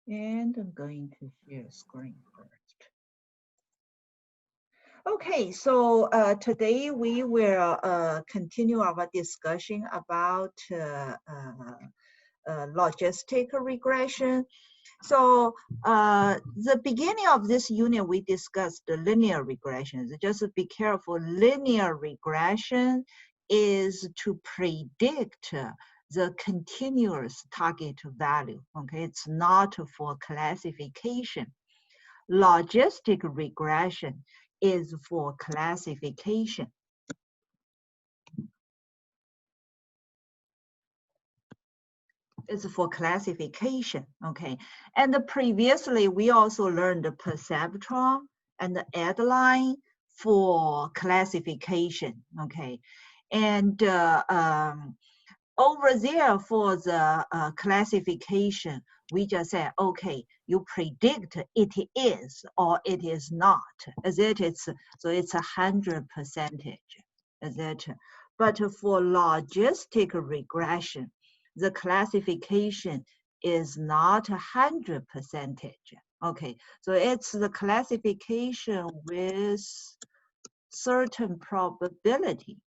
And I'm going to share screen first. Okay, so today we will continue our discussion about logistic regression. So the beginning of this unit, we discussed the linear regression. Just be careful, linear regression is to predict the continuous target value, okay? It's not for classification. Logistic regression is for classification. It's for classification, okay? And previously, we also learned the perceptron and the adeline for classification, okay? And over there for the classification, we just say, okay, you predict it is or it is not. Is it? So it's 100%. Is it? But for logistic regression, the classification is not 100%. Okay, so it's the classification with certain probability.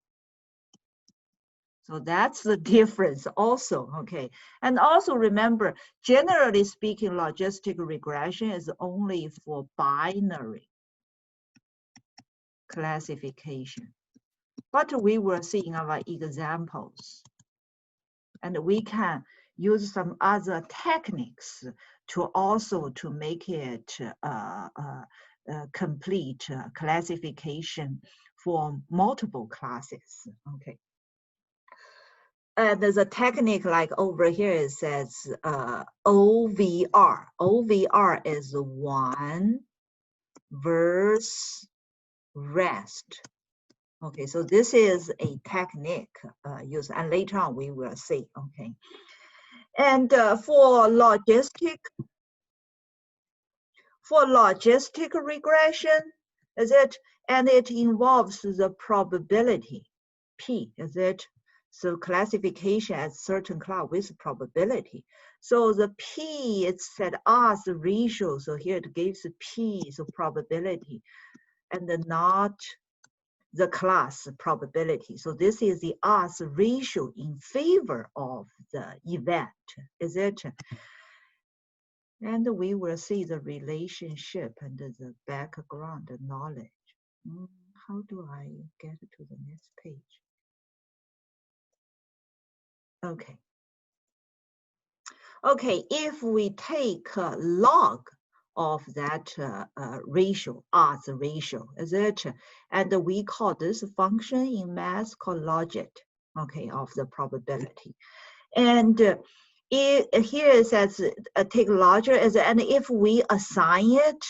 So that's the difference also, okay? And also remember, generally speaking, logistic regression is only for binary classification. But we will see in our examples. And we can use some other techniques to also to make it complete classification for multiple classes, okay? There's a technique like over here, it says OVR. OVR is one verse rest. Okay, so this is a technique used, and later on we will see, okay. And for logistic regression, is it? And it involves the probability, P, is it? So classification as certain class with probability. So the P, it's said odds ratio. So here it gives P, so probability, and not the class probability. So this is the odds ratio in favor of the event, is it? And we will see the relationship and the background knowledge. How do I get to the next page? Okay. Okay, if we take log of that ratio, odds ratio, is it? And we call this function in math called logit, okay, of the probability. And here it says take larger, and if we assign it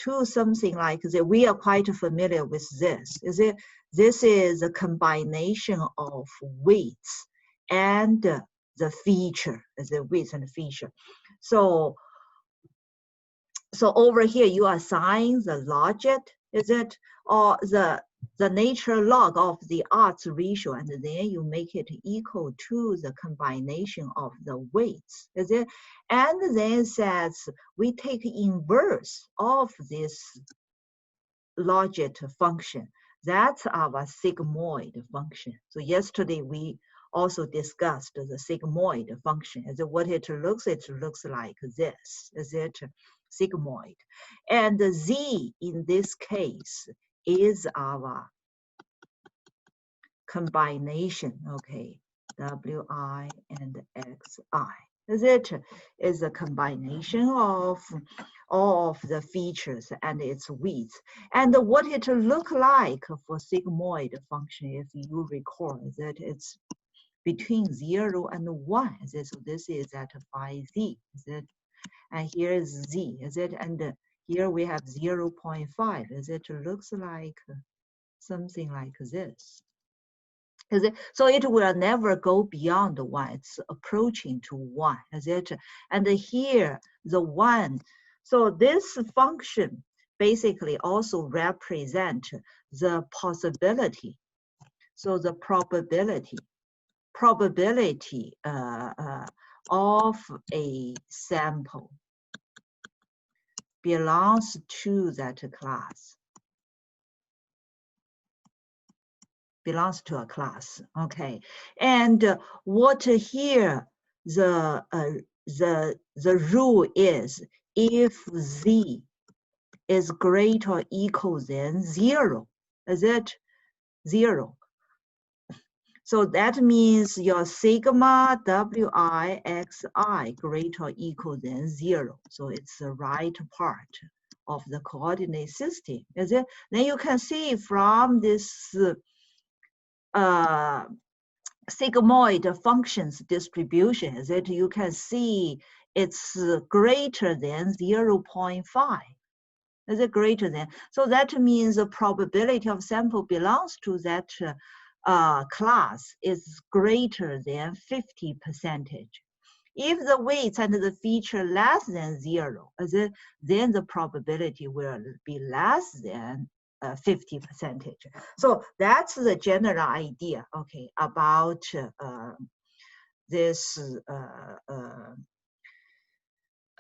to something like that, we are quite familiar with this. Is it? This is a combination of weights and the feature, the weights and the feature. So over here you assign the logit, is it, or the nature log of the odds ratio, and then you make it equal to the combination of the weights, is it? And then says we take inverse of this logit function. That's our sigmoid function. So yesterday we also discussed the sigmoid function. Is it what it looks like this, is it? Sigmoid. And the Z in this case is our combination, okay, Wi and Xi. Is it? Is a combination of all of the features and its width. And what it look like for sigmoid function, if you recall, is that it's between 0 and 1. Is it? So this is at phi z, is it? And here is z, is it? And here we have 0.5, is it? Looks like something like this. Is it? So it will never go beyond 1. It's approaching to 1, is it? And here, the 1. So this function basically also represent the possibility. So the probability of a sample. belongs to that class. Belongs to a class, okay. And what here the rule is, if Z is greater or equal than 0, is it 0? So that means your sigma Wixi greater or equal than 0. So it's the right part of the coordinate system, is it? Then you can see from this sigmoid functions distribution, is it? You can see it's greater than 0.5. Is it greater than? So that means the probability of sample belongs to that class is greater than 50%. If the weights and the feature less than 0, then the probability will be less than 50%. So that's the general idea, okay, about this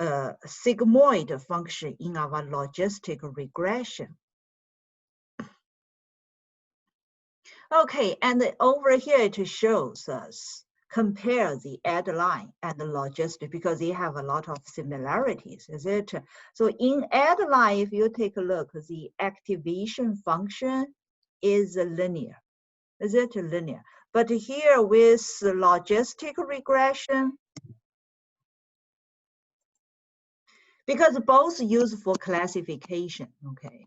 sigmoid function in our logistic regression. Okay, and over here it shows us compare the add line and the logistic because they have a lot of similarities, is it? So in add line, if you take a look, the activation function is linear, is it linear? But here with logistic regression, because both use for classification, okay.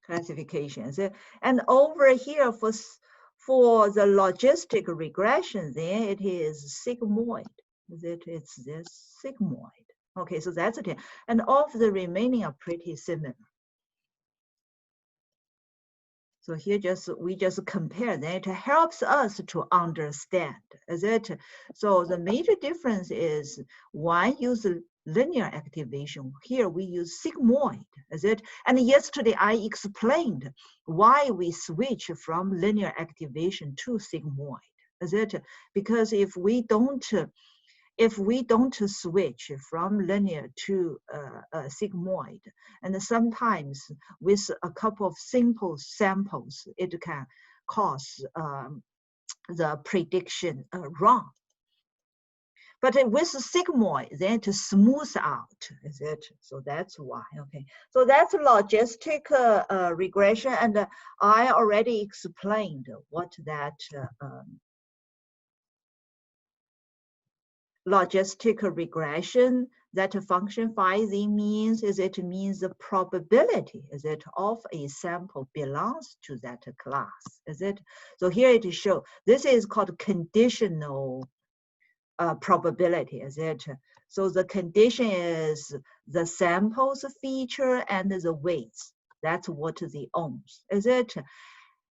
Classifications. And over here for the logistic regression, then it is sigmoid. It's this sigmoid. Okay, so that's it. And all of the remaining are pretty similar. So here we just compare that. It helps us to understand, is it? So the major difference is one uses linear activation. Here we use sigmoid, is it? And yesterday I explained why we switch from linear activation to sigmoid, is it? Because if we don't switch from linear to sigmoid, and sometimes with a couple of simple samples, it can cause the prediction wrong. But with sigmoid, then to smooth out, is it? So that's why, okay. So that's logistic regression, and I already explained what that logistic regression, that function phi z means, is it means the probability, is it, of a sample belongs to that class, is it? So here it shows, this is called conditional probability, is it? So the condition is the sample's feature and the weights. That's what the ohms, is it?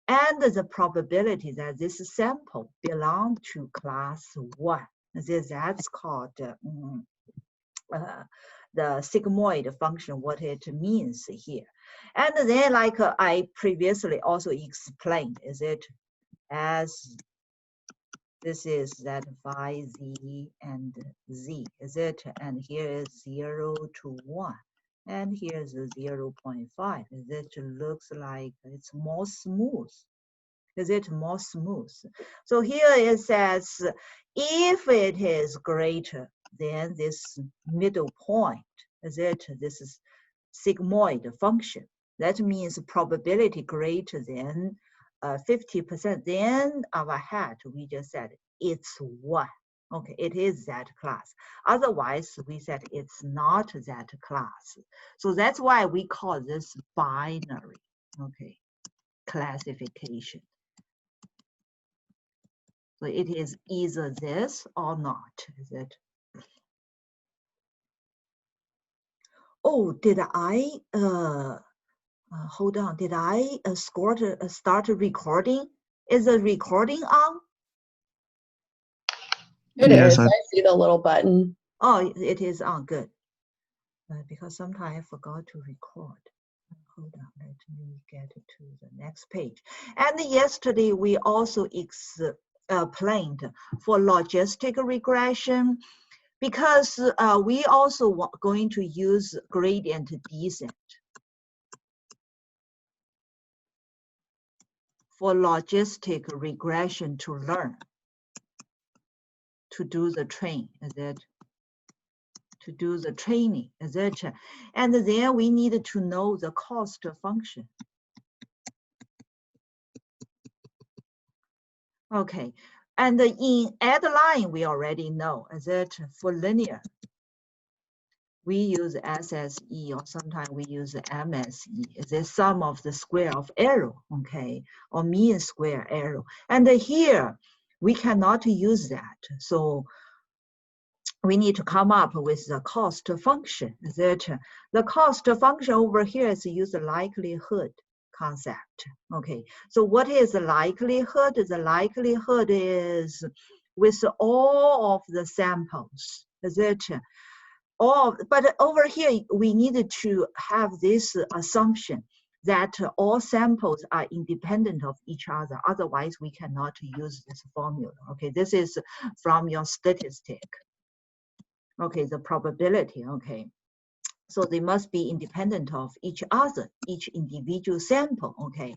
And the probability that this sample belong to class 1. That's called the sigmoid function, what it means here. And then like I previously also explained, is it, as this is that phi z and z, is it? And here is 0 to 1. And here's 0.5. It looks like it's more smooth. Is it more smooth? So here it says, if it is greater than this middle point, is it? This is sigmoid function. That means probability greater than 50%. Then our hat, we just said it's 1. Okay, it is that class. Otherwise, we said it's not that class. So that's why we call this binary, okay, classification. So it is either this or not, is it? Oh, did I, hold on, did I start recording? Is the recording on? It is. I see the little button. Oh, it is on, good. Because sometimes I forgot to record. Hold on, let me get to the next page. And yesterday we also explained for logistic regression, because we also going to use gradient descent for logistic regression to learn, to do the train, is it? To do the training, etc. And then we need to know the cost function. Okay, and in add line, we already know, is it? For linear, we use SSE, or sometimes we use MSE. Is the sum of the square of error, okay, or mean square error. And here, we cannot use that. So we need to come up with the cost function. That the cost function over here is use the likelihood concept. Okay, so what is the likelihood? The likelihood is with all of the samples. That all, but over here we need to have this assumption that all samples are independent of each other. Otherwise, we cannot use this formula. Okay, this is from your statistic. Okay, the probability, okay. So they must be independent of each other, each individual sample, okay.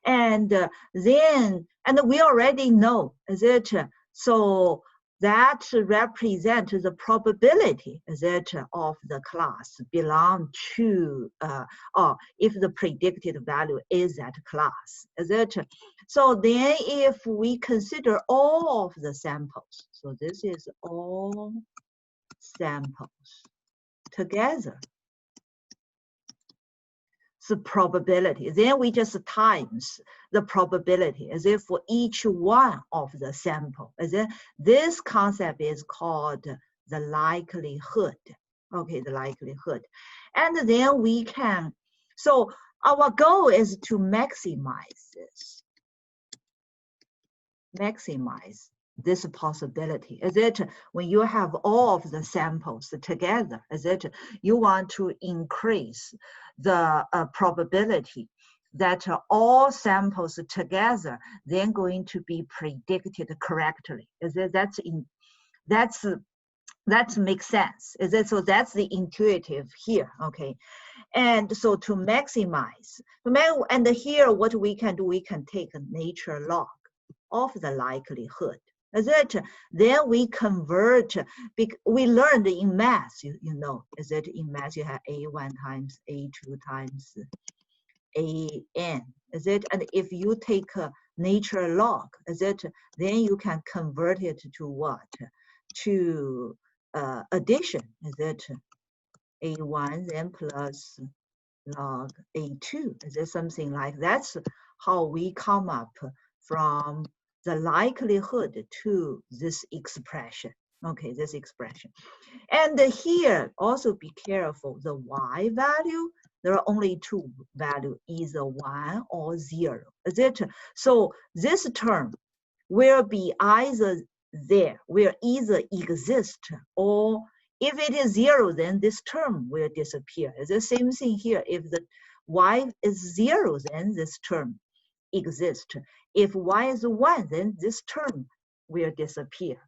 And then, and we already know, is it? So that represents the probability, is it, of the class belong to, or if the predicted value is that class, is it? So then if we consider all of the samples, so this is all samples together, the probability, then we just times the probability as if for each one of the sample. As if this concept is called the likelihood. Okay, the likelihood. And then we can, so our goal is to maximize this. Maximize this possibility. Is it when you have all of the samples together, is it you want to increase the probability that all samples together then going to be predicted correctly? Is it that makes sense? Is it so? That's the intuitive here, okay? And so to maximize, and here what we can do, we can take a nature log of the likelihood. Is it? Then we convert, we learned in math, you know, is it in math you have A1 times A2 times AN, is it? And if you take a nature log, is it? Then you can convert it to what? To addition, is it? A1 then plus log A2, is it something like that? That's how we come up from the likelihood to this expression. Okay, this expression. And here, also be careful, the y value, there are only two values, either 1 or 0. Is it? So this term will be either there, will either exist, or if it is 0, then this term will disappear. It's the same thing here. If the y is 0, then this term exist. If y is 1, then this term will disappear.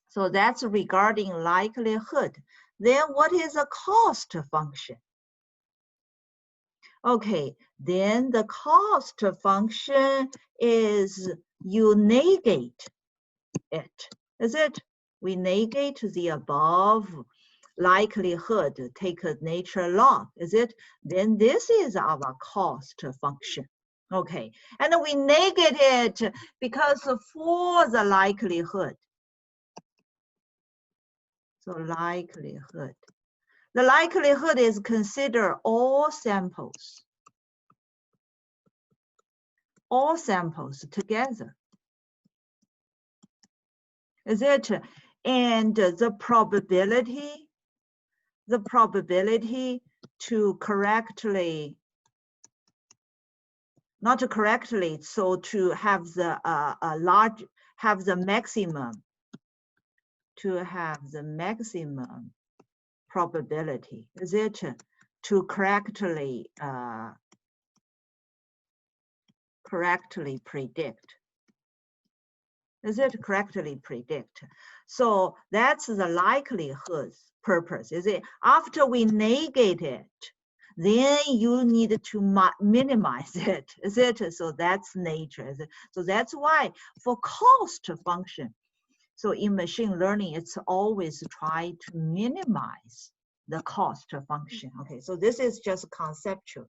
So that's regarding likelihood. Then what is a cost function? Okay, then the cost function is you negate it. Is it? We negate the above likelihood, take a nature log. Is it? Then this is our cost function. Okay, and we negate it because for the likelihood. So likelihood. The likelihood is consider all samples together. Is it? And the probability to correctly, not correctly, so to have the have the maximum, to have the maximum probability, is it? To correctly predict Is it correctly predict? So that's the likelihood purpose. Is it after we negate it, then you need to minimize it. Is it? So that's nature. Is it? So that's why for cost function, so in machine learning, it's always try to minimize the cost function. Okay, so this is just conceptual.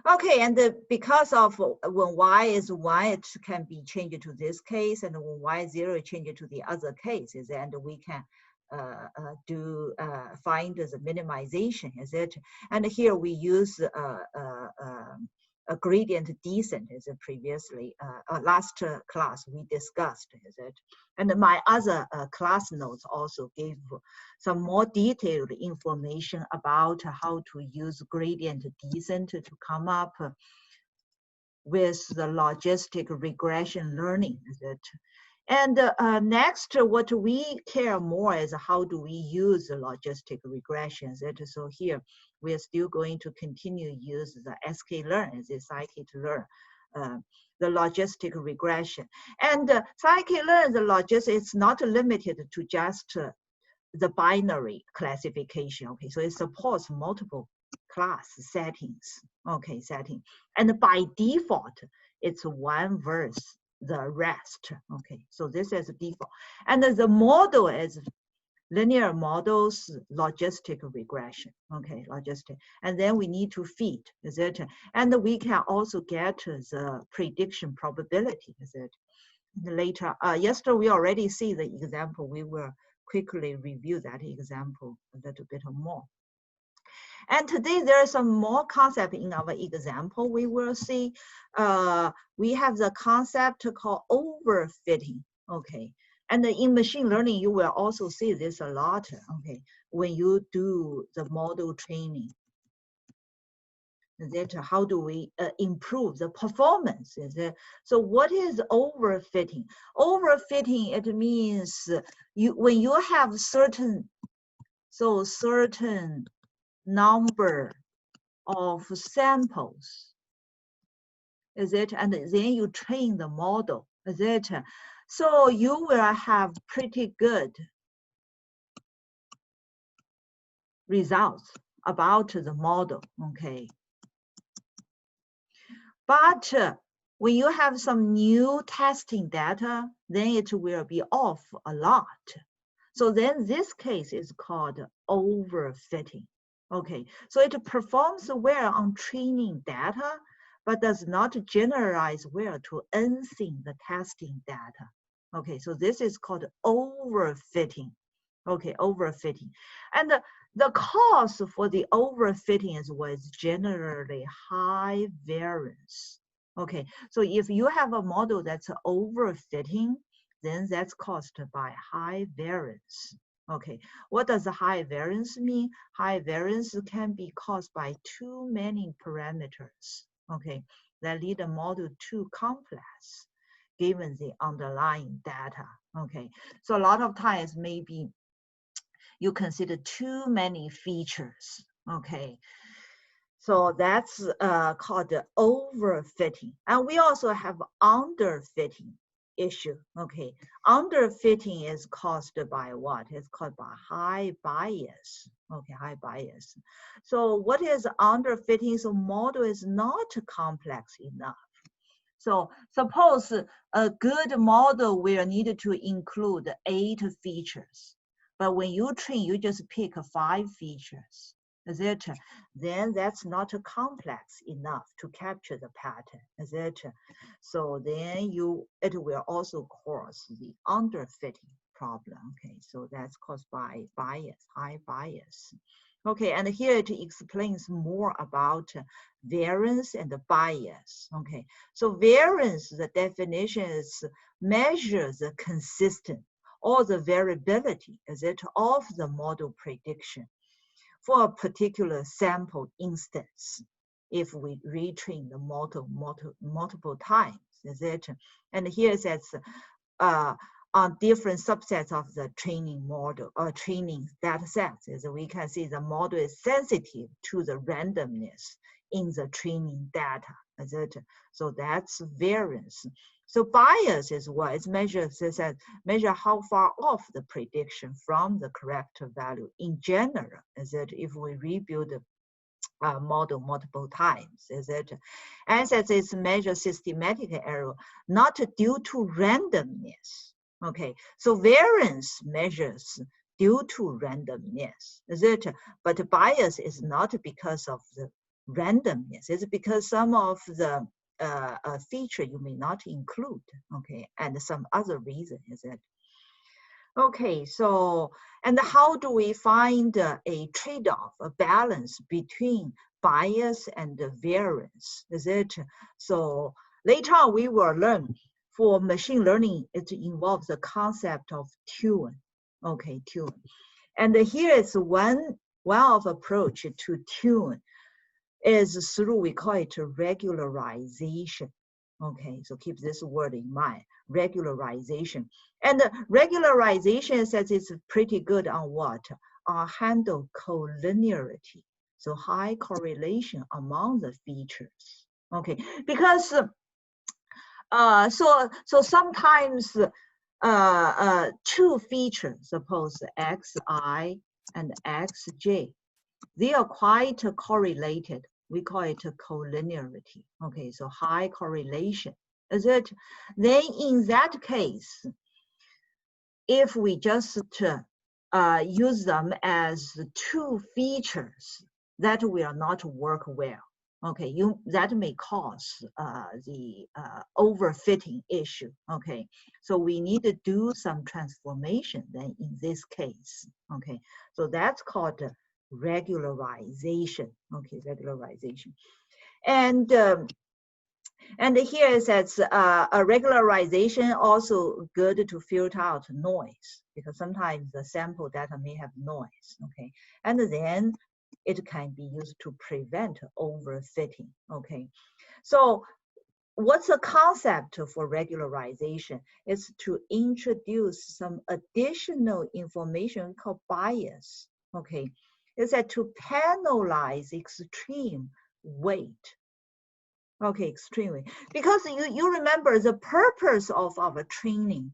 Okay, and because of when y is 1, it can be changed to this case, and when y is 0, it changed to the other cases, and we can find the minimization, is it? And here we use a gradient descent, as previously last class we discussed, is it? And my other class notes also gave some more detailed information about how to use gradient descent to come up with the logistic regression learning, is it? And next, what we care more is how do we use the logistic regression, is it? So here, we are still going to continue use the sklearn, the scikit-learn, the logistic regression. And scikit-learn, the logistic, it's not limited to just the binary classification, okay? So it supports multiple class settings, okay, setting. And by default, it's one verse the rest, okay? So this is default. And the model is linear models, logistic regression, okay, logistic. And then we need to feed, is it? And we can also get the prediction probability, is it? Later, yesterday we already see the example. We will quickly review that example a little bit more. And today there are some more concepts in our example. We will see, we have the concept called overfitting, okay? And in machine learning, you will also see this a lot, okay? When you do the model training, that how do we improve the performance? Is it? So what is overfitting? Overfitting, it means when you have certain number of samples, is it? And then you train the model, is it? So you will have pretty good results about the model, okay? But when you have some new testing data, then it will be off a lot. So then this case is called overfitting. Okay, so it performs well on training data, but does not generalize well to unseen the testing data. Okay, so this is called overfitting. Okay, overfitting. And the cause for the overfitting was generally high variance. Okay, so if you have a model that's overfitting, then that's caused by high variance. Okay, what does high variance mean? High variance can be caused by too many parameters, okay, that lead a model too complex given the underlying data, okay. So a lot of times maybe you consider too many features, okay. So that's called overfitting. And we also have underfitting issue, okay. Underfitting is caused by what? It's caused by high bias, okay, high bias. So what is underfitting? So model is not complex enough. So suppose a good model will need to include 8 features, but when you train, you just pick 5 features. Is it? Then that's not complex enough to capture the pattern, is it? So then it will also cause the underfitting problem. Okay, so that's caused by bias, high bias. Okay, and here it explains more about variance and bias. Okay, so variance, the definition is measures the consistent or the variability, is it, of the model prediction for a particular sample instance, if we retrain the model multiple times, is it? And here it says on different subsets of the training model or training data sets, as we can see the model is sensitive to the randomness in the training data. is it? So that's variance. So bias is what? It's measure how far off the prediction from the correct value in general, is it? If we rebuild the model multiple times, is it? And says it's measure systematic error, not due to randomness. Okay, so variance measures due to randomness, is it? But bias is not because of the randomness, it's because some of the feature you may not include, okay, and some other reason, is it? Okay, so, and how do we find a trade-off, a balance between bias and the variance, is it? So later on we will learn for machine learning, it involves the concept of tune, okay, tune. And here is one of approach to tune is through, we call it regularization. Okay, so keep this word in mind, regularization. And regularization says it's pretty good on what? On handle collinearity. So high correlation among the features. Okay, because so sometimes two features, suppose xi and xj, they are quite correlated. We call it collinearity. Okay, so high correlation, is it? Then in that case, if we just use them as two features, that will not work well. Okay, that may cause the overfitting issue. Okay, so we need to do some transformation then in this case. Okay, so that's called regularization. Okay, regularization. And here it says a regularization also good to filter out noise, because sometimes the sample data may have noise. Okay, and then it can be used to prevent overfitting. Okay, so what's the concept for regularization? It's to introduce some additional information called bias. Okay, it's that to penalize extreme weight. Okay, extremely. Because you remember the purpose of our training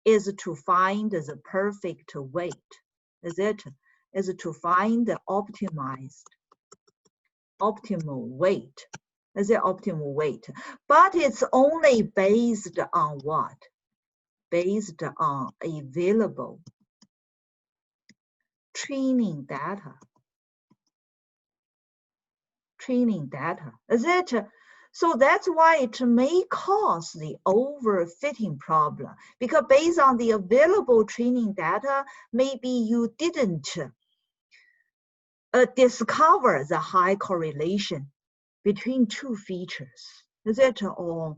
is to find the perfect weight. Is it? Is to find the optimal weight. Is it optimal weight? But it's only based on what? Based on available training data. Training data. Is it? So that's why it may cause the overfitting problem, because based on the available training data, maybe you didn't discover the high correlation between two features, is it? Or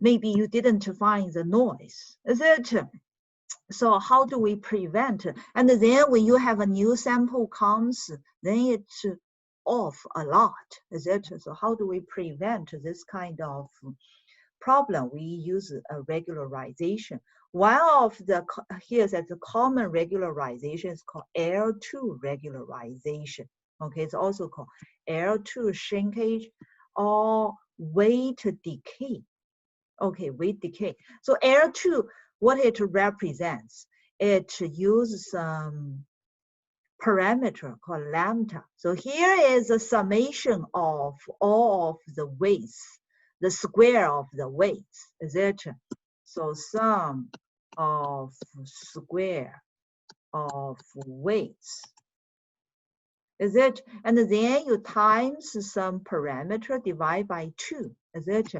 maybe you didn't find the noise, is it? So how do we prevent? And then when you have a new sample comes, then it's off a lot, is it? So how do we prevent this kind of problem? We use a regularization. One of the, here's the common regularization is called L2 regularization. Okay, it's also called L2 shrinkage or weight decay. Okay, weight decay. So L2, what it represents, it uses some parameter called lambda. So here is a summation of all of the weights, the square of the weights, is it? So sum of square of weights, is it? And then you times some parameter, divide by 2, is it?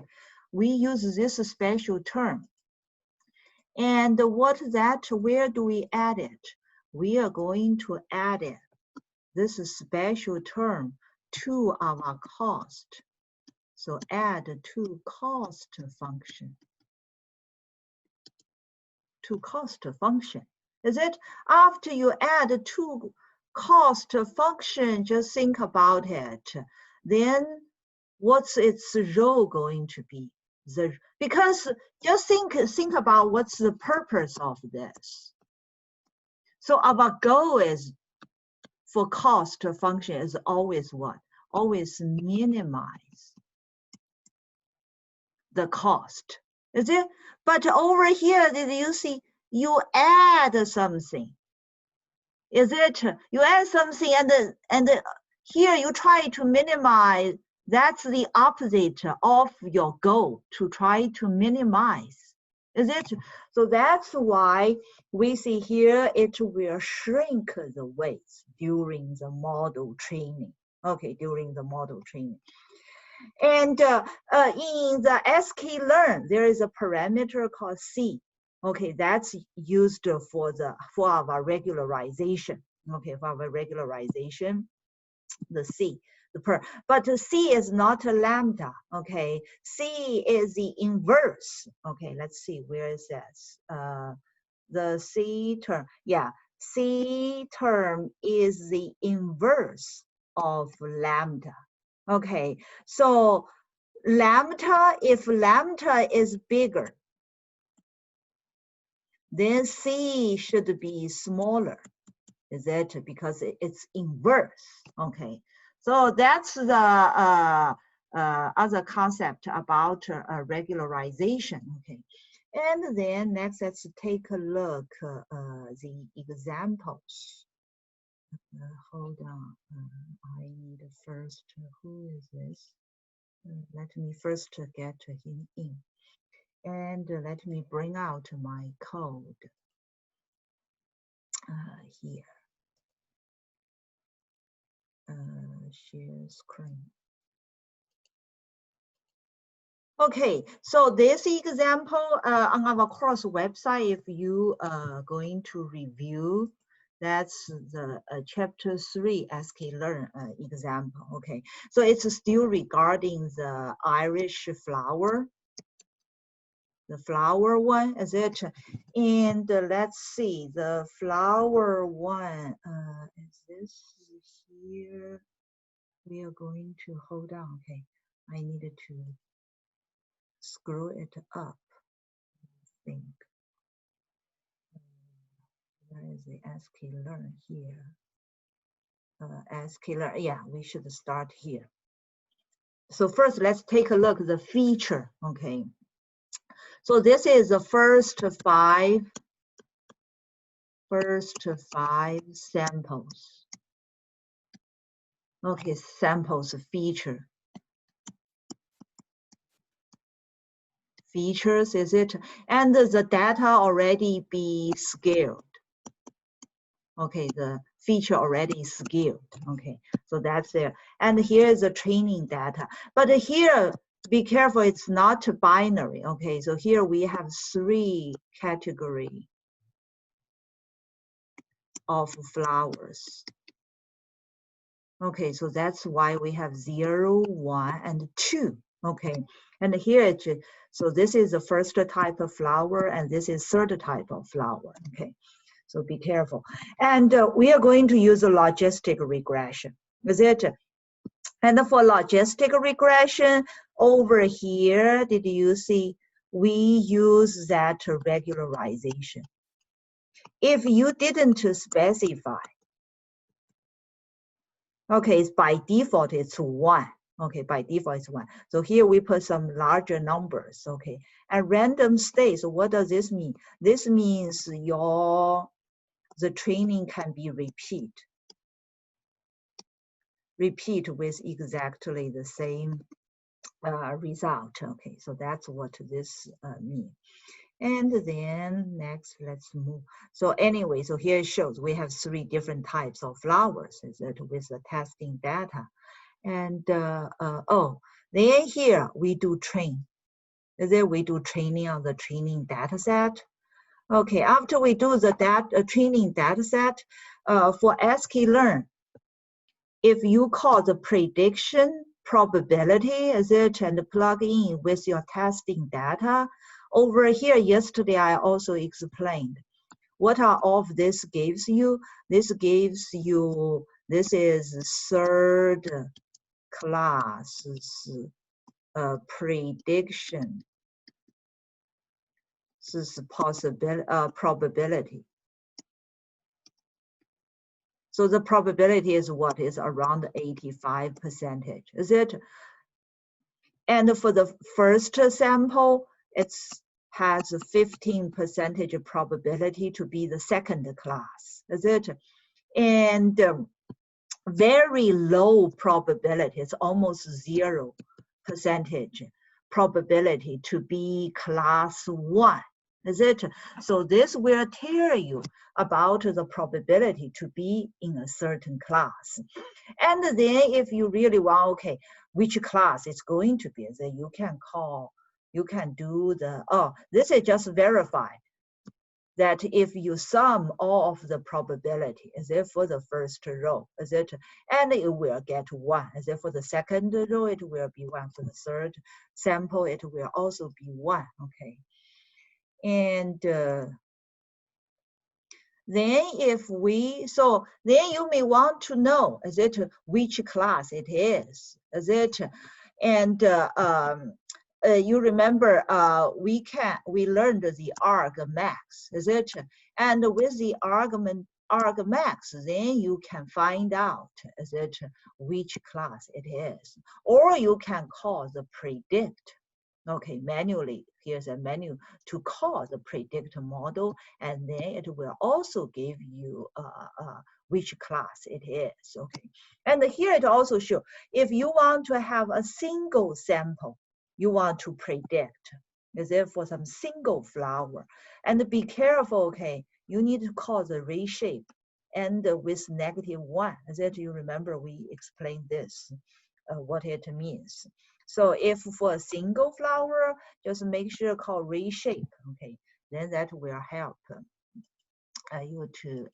We use this special term. And what that, where do we add it? We are going to add it, this special term, to our cost. So add to cost function. To cost function. Is it? After you add to cost function, just think about it. Then what's its role going to be? Because just think about what's the purpose of this. So our goal is for cost function is always what? always minimize the cost. Is it? But over here, did you see you add something? Is it? You add something and here you try to minimize. That's the opposite of your goal, to try to minimize. Is it? So that's why we see here it will shrink the weights during the model training. Okay, during the model training. And in the sklearn, there is a parameter called C. Okay, that's used for our regularization. Okay, for our regularization, the C. But the C is not a lambda. Okay, C is the inverse. Okay, let's see where it says the C term. Yeah, C term is the inverse of lambda. Okay, so lambda, if lambda is bigger, then C should be smaller. Is it? Because it's inverse. Okay, so that's the other concept about regularization. Okay, and then next let's take a look the examples. Hold on, I need first, who is this? Let me first get him in. And let me bring out my code here. Share screen. Okay, so this example on our course website, if you are going to review, that's the chapter 3 sklearn example. Okay, so it's still regarding the Irish flower. The flower one, is it? And let's see, the flower one, is this here? We are going to, hold on, okay. I needed to screw it up, I think. Where is the sklearn here? Sklearn, yeah, we should start here. So first, let's take a look at the feature, okay. So this is the first five samples. Okay, samples feature. Features, is it? And the data already be scaled. Okay, the feature already scaled. Okay, so that's there. And here is the training data. But here, be careful, it's not binary. Okay, so here we have 3 categories of flowers. Okay, so that's why we have 0, 1, and 2. Okay, and here, so this is the first type of flower, and this is third type of flower. Okay, so be careful. And we are going to use a logistic regression. Is it? And for logistic regression, over here, did you see we use that regularization? If you didn't specify, okay, by default it's 1. Okay, by default it's 1. So here we put some larger numbers. Okay, and random state. So what does this mean? This means the training can be repeat with exactly the same result. Okay, so that's what this means. And then next, let's move. So anyway, so here it shows we have 3 different types of flowers, is it, with the testing data. And oh, then here we do train. Is it? We do training on the training data set. Okay, after we do the training data set for sklearn, if you call the prediction probability, is it, and plug in with your testing data, over here, yesterday I also explained what are all of this gives you. This gives you, this is third class prediction. This is probability. So the probability is what is around 85%, is it? And for the first sample, it has a 15% probability to be the second class, is it? And very low probability, it's almost 0% probability to be class 1, is it? So this will tell you about the probability to be in a certain class. And then if you really want, okay, which class it's going to be, then you can call, you can do the, oh, this is just verified that if you sum all of the probability, is it for the first row, is it, and it will get 1. Is it for the second row, it will be 1. For the third sample, it will also be 1, okay. And then if we, so then you may want to know, is it which class it is it? And you remember we learned the argmax, is it? And with the argmax, then you can find out, is it, which class it is, or you can call the predict. Okay, manually, here's a menu to call the predict model, and then it will also give you which class it is, okay. And here it also shows, if you want to have a single sample, you want to predict, is it for some single flower, and be careful, okay, you need to call the reshape, and with -1, is it, you remember we explained this, what it means. So if for a single flower, just make sure call reshape, okay, then that will help you to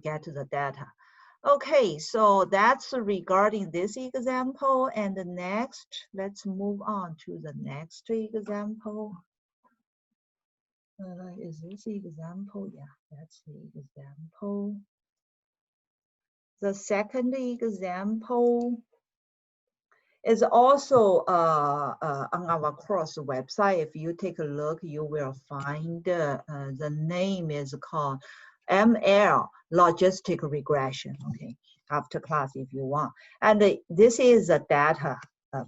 get the data. Okay, so that's regarding this example. And the next, let's move on to the next example. Is this example? Yeah, that's the example. The second example is also on our course website. If you take a look, you will find the name is called ML, logistic regression, okay, after class if you want. And this is a data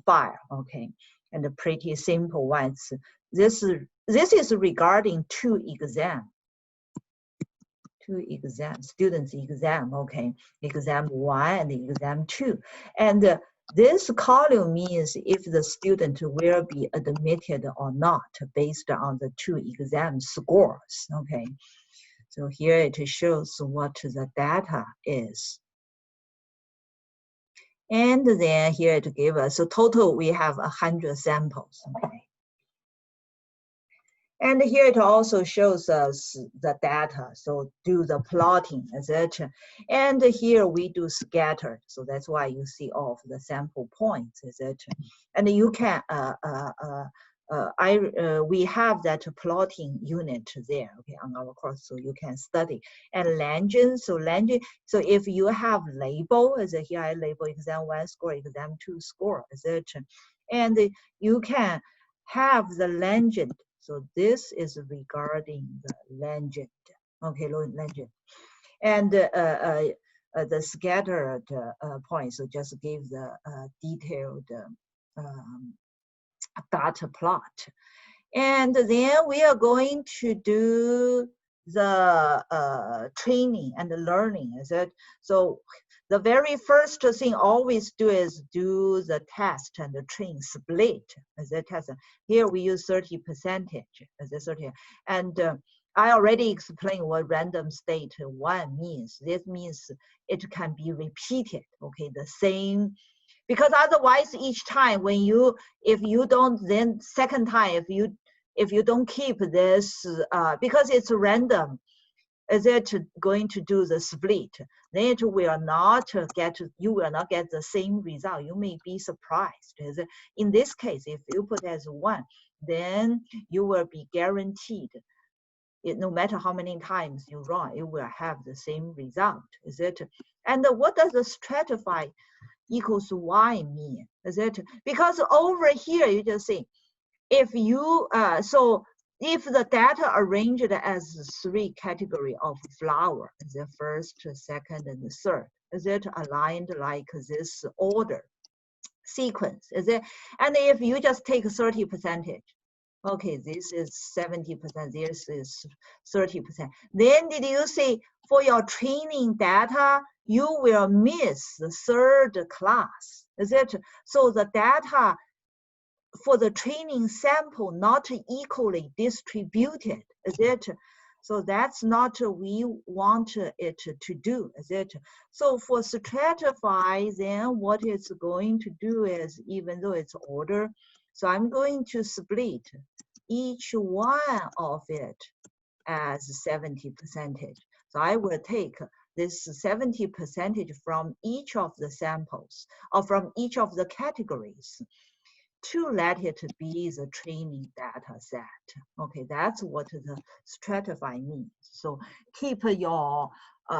file, okay, and a pretty simple ones. This is regarding two exams, students exam, okay, exam 1 and exam 2. And this column means if the student will be admitted or not based on the 2 exam scores, okay. So here it shows what the data is. And then here it gives us, so total we have 100 samples, okay. And here it also shows us the data, so do the plotting, etc. And here we do scattered, so that's why you see all of the sample points, etc. And you can, we have that plotting unit there, okay, on our course, so you can study. And legend, so if you have label, as here I label exam 1 score, exam 2 score, etc. And you can have the legend. So this is regarding the legend, okay, legend. And the scattered points, so just give the detailed data plot. And then we are going to do the training and the learning, is it? So the very first thing always do is do the test and the train split as a test. Here we use 30% as a 30. And I already explained what random state 1 means. This means it can be repeated, okay, the same, because otherwise each time when you, if you don't, then second time, if you don't keep this, because it's random, is it going to do the split, then it will not get, you will not get the same result. You may be surprised. In this case, if you put as 1, then you will be guaranteed, no matter how many times you run, it will have the same result, is it? And what does the stratify equals y mean, is it? Because over here, you just see, if you, so if the data arranged as 3 category of flower, the first, second, and the third, is it aligned like this order sequence? Is it? And if you just take 30%, okay, this is 70%, this is 30%. Then did you see for your training data, you will miss the third class, is it? So the data for the training sample not equally distributed, is it? So that's not we want it to do, is it? So for stratify, then what it's going to do is, even though it's order, so I'm going to split each one of it as 70%. So I will take this 70% from each of the samples or from each of the categories to let it be the training data set. Okay, that's what the stratify means. So keep your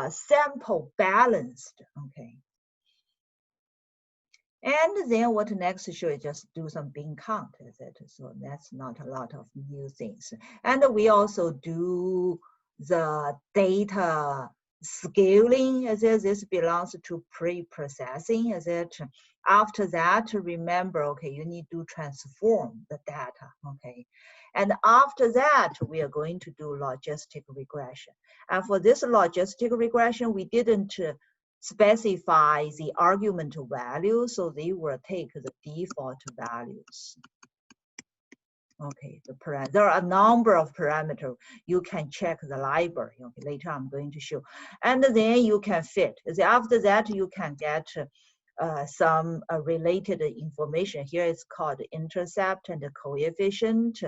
sample balanced, okay. And then what next should we just do some bin count, is it? So that's not a lot of new things. And we also do the data scaling, as this belongs to pre-processing, is it? After that, remember, okay, you need to transform the data, okay? And after that, we are going to do logistic regression. And for this logistic regression, we didn't specify the argument value, so they will take the default values. Okay, there are a number of parameters. You can check the library. Okay, later I'm going to show. And then you can fit. After that, you can get some related information. Here it's called intercept and the coefficient.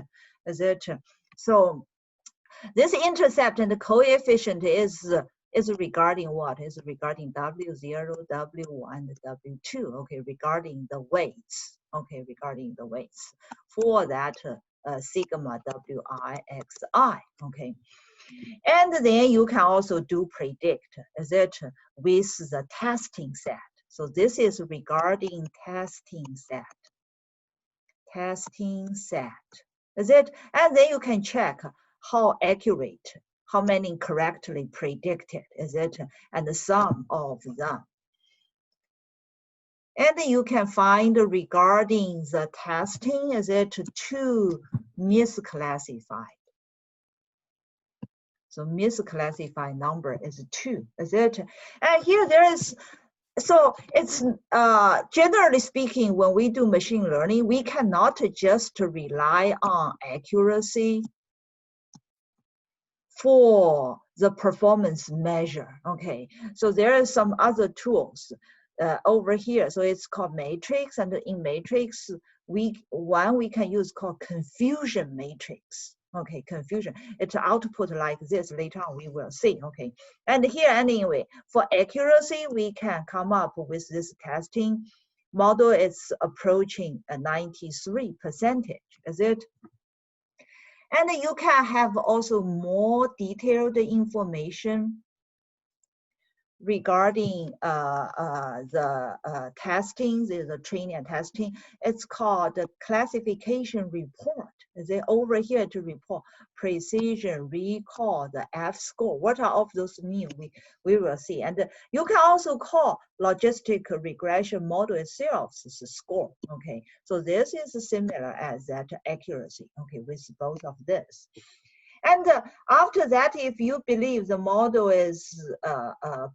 Is it? So this intercept and the coefficient is regarding what? Is regarding W0, W1, and W2, okay, regarding the weights, okay, regarding the weights for that sigma WI, okay. And then you can also do predict, is it, with the testing set. So this is regarding testing set, is it? And then you can check how accurate, how many correctly predicted, is it? And the sum of them. And you can find regarding the testing, is it, to misclassified. So misclassified number is 2, is it? And here there is, so it's generally speaking, when we do machine learning, we cannot just rely on accuracy for the performance measure, okay? So there are some other tools over here. So it's called matrix, and in matrix, one we can use called confusion matrix. Okay, confusion. It's output like this. Later on, we will see. Okay, and here anyway, for accuracy, we can come up with this testing model. It's approaching a 93%. Is it? And you can have also more detailed information regarding the testing, the training and testing. It's called the classification report. Is it over here to report precision, recall, the F score? What are all of those mean? We will see. And you can also call logistic regression model itself is a score. Okay, so this is similar as that accuracy. Okay, with both of this. And after that, if you believe the model is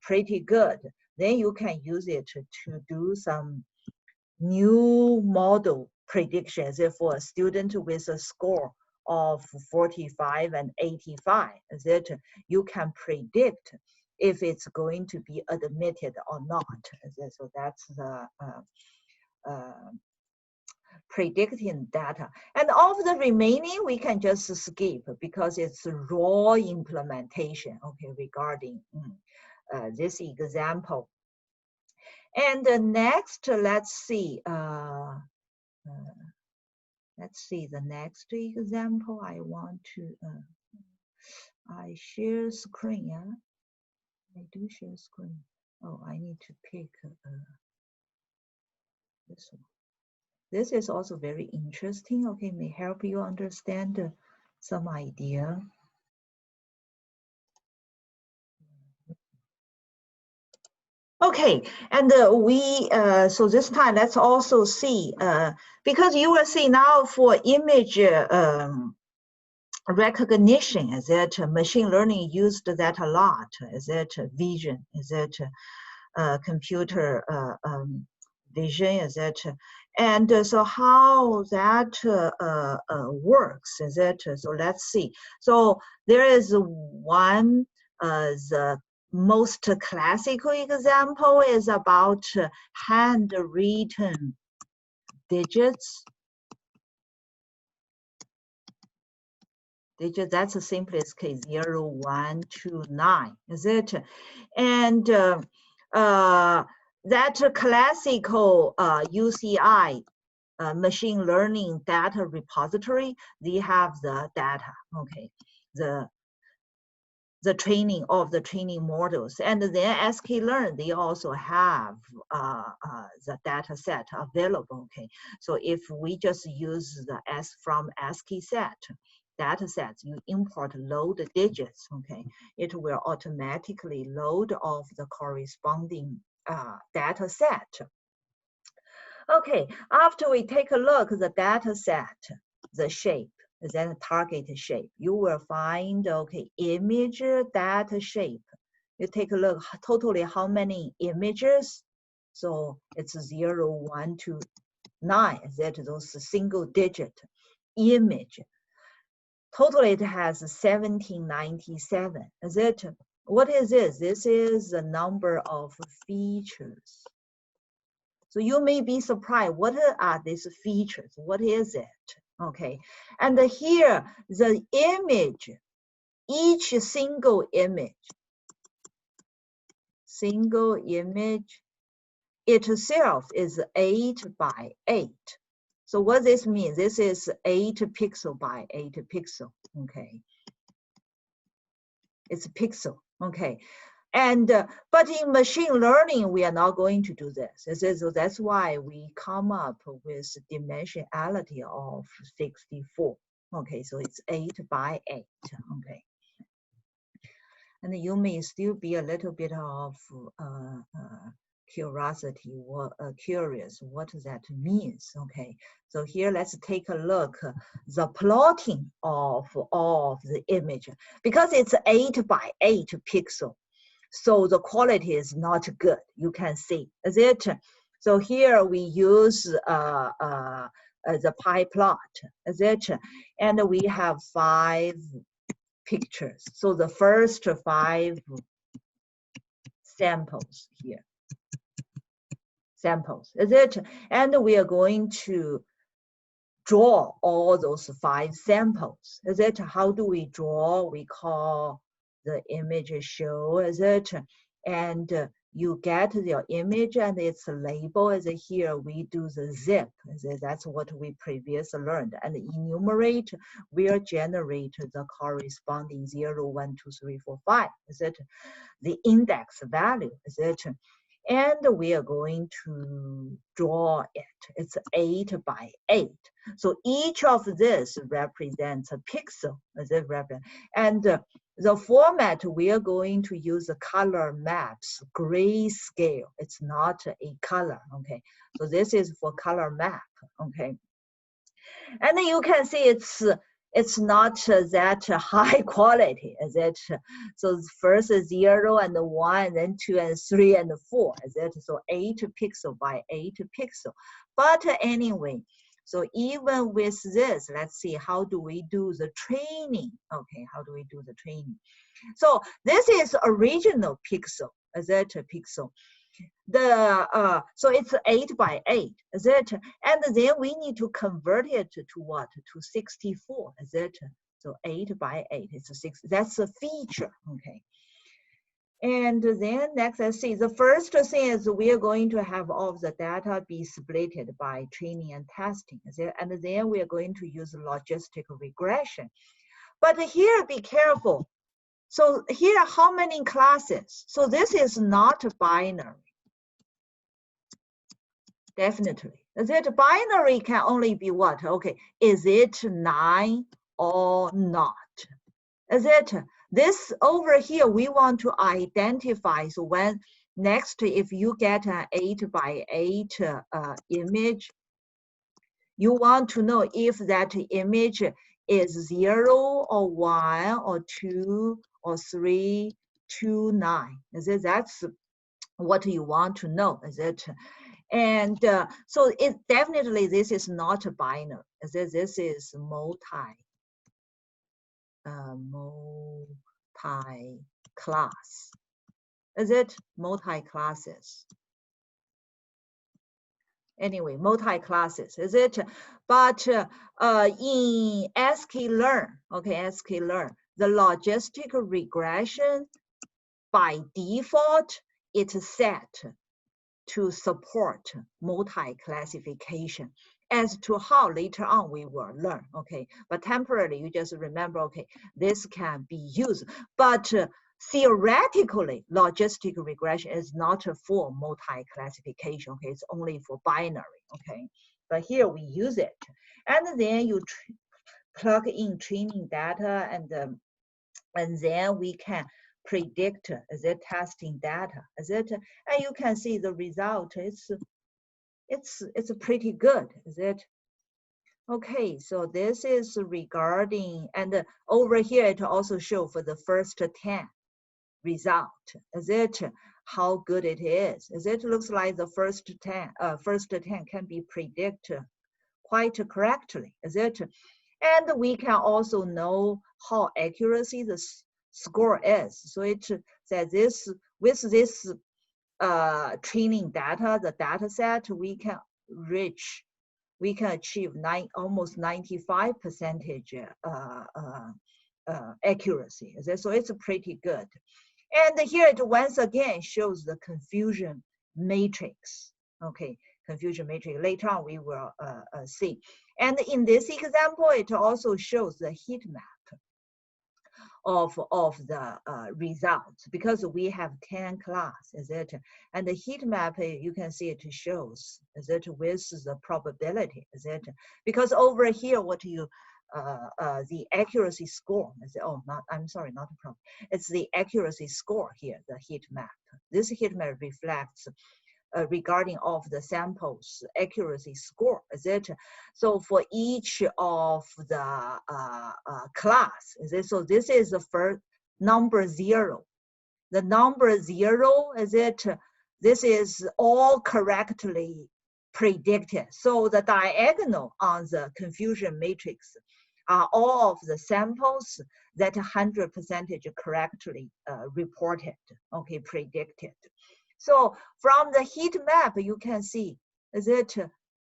pretty good, then you can use it to do some new model predictions. For a student with a score of 45 and 85, that you can predict if it's going to be admitted or not. So that's the predicting data. And of the remaining, we can just skip because it's raw implementation, okay, regarding this example. And next, let's see the next example. I want to, I share screen, yeah? I do share screen. Oh, I need to pick this one. This is also very interesting, okay, may help you understand Some idea. Okay, and so this time let's also see, because you will see now for image recognition, is it machine learning used that a lot? Is it vision? Is it computer vision? Is it? And so how that works? Is it? So let's see. So there is one the most classical example is about handwritten digits. That's the simplest case, 0, 1, 2, 9, is it? And that classical UCI machine learning data repository, they have the data, okay, the training of the training models. And then sklearn, they also have the data set available, okay? So if we just use the from ASCII set, data sets, you import load digits, okay? It will automatically load off the corresponding data set. Okay, after we take a look at the data set, the shape, then target shape, you will find, okay, image data shape. You take a look, totally how many images? So it's 0, 1, 2, 9, that those single digit image. Totally it has 1797, is it? What is this? This is the number of features. So you may be surprised, what are these features? What is it? Okay, and here the image, each single image itself is 8 by 8. So what this means, this is 8 pixel by 8 pixel, okay? It's a pixel, okay? And but in machine learning, we are not going to do this. So that's why we come up with dimensionality of 64. Okay, so it's 8 by 8. Okay, and you may still be a little bit of curiosity or curious what that means. Okay, so here let's take a look the plotting of the image, because it's 8 by 8 pixel. So the quality is not good. You can see, is it? So here we use the pie plot, is it? And we have 5 pictures. So the first 5 samples here, is it? And we are going to draw all those 5 samples, is it? How do we draw? We call the image show, is it? And you get your image and its label, as here we do the zip, that's what we previously learned, and enumerate will generate the corresponding 0, 1, 2, 3, 4, 5, is it? The index value, is it? And we are going to draw it. It's 8 by 8. So each of this represents a pixel, as it represents. And the format, we are going to use the color maps, grayscale. It's not a color, okay? So this is for color map, okay? And then you can see it's not that high quality, is it? So first 0 and 1, then 2 and 3 and 4, is it? So 8 pixel by 8 pixel. But anyway, so even with this, let's see, how do we do the training? Okay, how do we do the training? So this is original pixel, is it? Pixel. So it's 8 by 8, is it? And then we need to convert it to what? To 64, is it? So 8 by 8, it's 6. That's a feature, okay? And then next, let's see. The first thing is we are going to have all of the data be splitted by training and testing, is it? And then we are going to use logistic regression. But here, be careful. So here, how many classes? So this is not binary. Definitely. Is it binary can only be what? Okay, is it 9 or not. Is it? This over here, we want to identify. So when next, if you get an 8 by 8 image, you want to know if that image is 0 or 1 or 2 or 3, 2, 9. Is it? That's what you want to know. Is it? And so it definitely, this is not a binary. Is it? This is multi-class. Is it? Multi-classes. Anyway, multi-classes, is it? But in sklearn, okay, sklearn, the logistic regression by default, it's set to support multi-classification. As to how later on we will learn, okay? But temporarily, you just remember, okay, this can be used. But theoretically, logistic regression is not for multi-classification, okay? It's only for binary, okay? But here we use it. And then you plug in training data, and then we can predict, is it testing data, is it? And you can see the result, it's pretty good, is it? Okay, so this is regarding, and over here it also shows for the first 10 result, is it? How good it is. Is it? Looks like the first 10 can be predicted quite correctly, is it? And we can also know how accuracy the score is. So it says this, with this training data, the data set, we can achieve almost 95% accuracy. So it's pretty good. And here it once again shows the confusion matrix. Okay, confusion matrix. Later on we will see. And in this example, it also shows the heat map of the results, because we have 10 class, is it? And the heat map, you can see it shows, is it, with the probability, is it? Because over here, what you the accuracy score, is it, oh, not, I'm sorry, not the problem. It's the accuracy score here, the heat map. This heat map reflects regarding of the samples accuracy score, is it? So for each of the class, is it? So this is the first number 0. The number 0, is it? This is all correctly predicted. So the diagonal on the confusion matrix are all of the samples that 100% correctly reported, okay, predicted. So from the heat map, you can see, is it?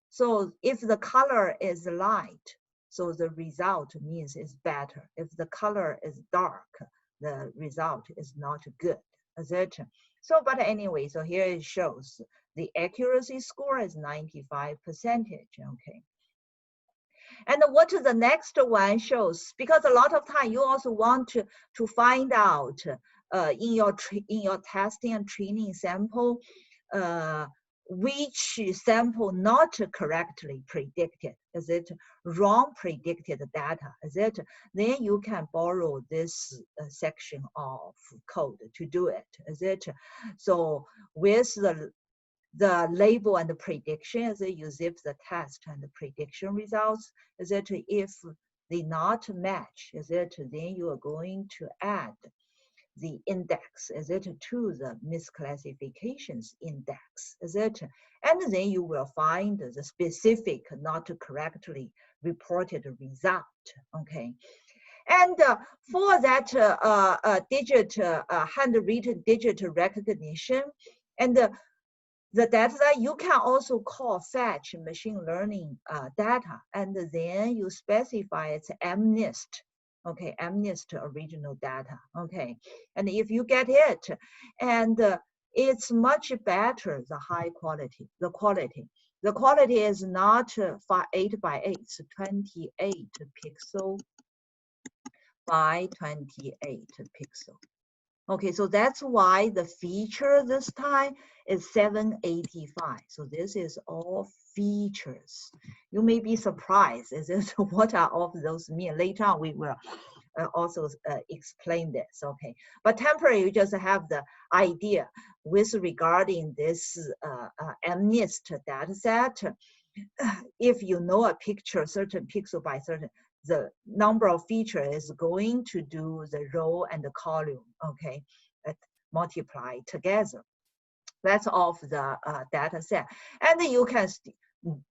So if the color is light, so the result means it's better. If the color is dark, the result is not good, is it? So, but anyway, so here it shows the accuracy score is 95%, okay. And what the next one shows, because a lot of time you also want to find out in your testing and training sample, which sample not correctly predicted, is it? Wrong predicted data, is it? Then you can borrow this section of code to do it, is it? So with the label and the prediction, is it? You zip the test and the prediction results, is it? If they not match, is it? Then you are going to add the index, is it, to the misclassifications index, is it? And then you will find the specific not correctly reported result, okay? And for that handwritten digit recognition, and the data that you can also call fetch machine learning data, and then you specify it's MNIST, okay, MNIST original data, okay. And if you get it, and it's much better, the high quality, the quality is not 8 by 8, it's 28 pixel by 28 pixel. Okay, so that's why the feature this time is 785. So this is all features. You may be surprised. Is it what are all of those mean? Later on, we will also explain this. Okay, but temporary, you just have the idea with regarding this MNIST data set. If you know a picture, certain pixel by certain, the number of features is going to do the row and the column, okay, multiply together. That's of the data set. And you can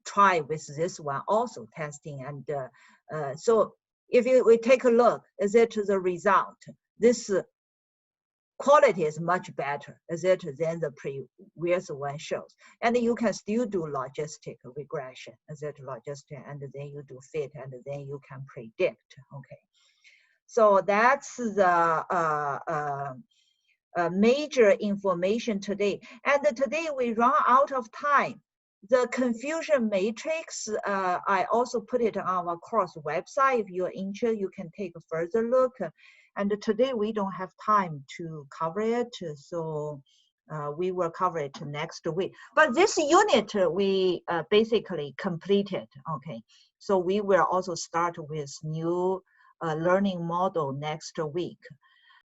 try with this one also testing. And so if we take a look, is it the result? This quality is much better, is it, than the previous one shows. And you can still do logistic regression, is it logistic, and then you do fit, and then you can predict, okay. So that's the major information today. And today we run out of time. The confusion matrix, I also put it on our course website. If you're interested, you can take a further look. And today we don't have time to cover it, so we will cover it next week. But this unit we basically completed, okay. So we will also start with new learning model next week.